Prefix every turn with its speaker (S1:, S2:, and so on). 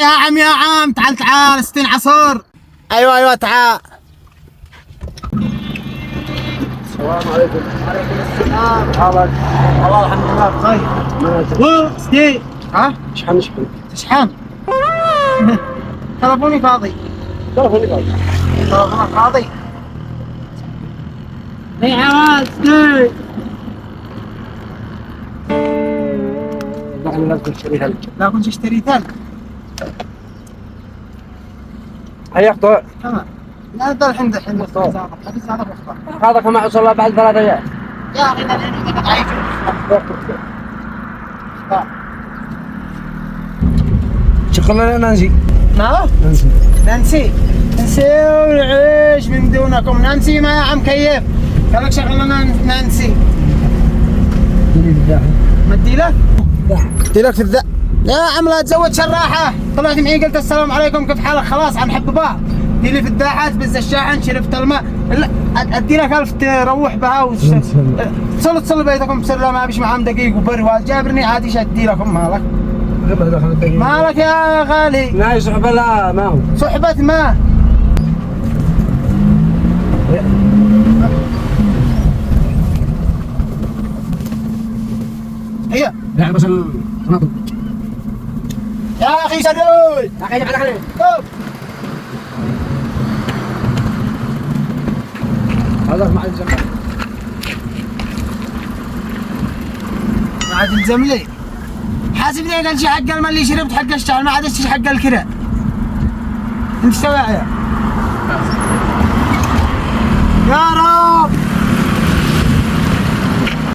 S1: يا عم تعال تعال 60 عصر. ايوه تعال.
S2: السلام عليكم.
S1: وعليكم السلام.
S2: حالك؟
S1: والله الحمد لله بخير. 60 ها؟
S2: شحن
S1: تشحن. تلفوني فاضي.
S2: تلفوني فاضي.
S1: تلفونك فاضي. اي عواد 60.
S2: نحن لازم نشتري ثلج.
S1: لا كنت اشتري ثلج.
S2: هيا اخطر.
S1: تمام. لا ده الحين حبيت هذا
S2: هذا كما وصل له بعد 3 ايام.
S1: يا اخي لا الحين عايش.
S2: شغلنا نانسي.
S1: ما؟ نانسي ونعيش من دونكم. نانسي ما يا عم كيف؟ قال لك شغلنا نانسي. مدي لك؟ مدي لك في الذا. يا عم لا تزود شراحة. طلعت معي قلت السلام عليكم كيف حالك خلاص حنحب بعض. دي لي في الداحات بز الشاحن شربت الماء. لا ادي لك 1000 تروح بها تصل بيتكم بسر ما بيش معاهم دقيق وبر جابرني عادي شدي لكم مالك. مالك يا غالي؟
S2: لا صحبة لا ما هو
S1: صحبة ما هي
S2: لا بس الطماطم
S1: يا اخي سدود
S2: دخل هذا مع الجمال
S1: ما عاد تلزم لي. حاسبني قال شي حق الماء اللي شربت حق الشعر ما عادش حق الكرا. انت سواعي يا رب.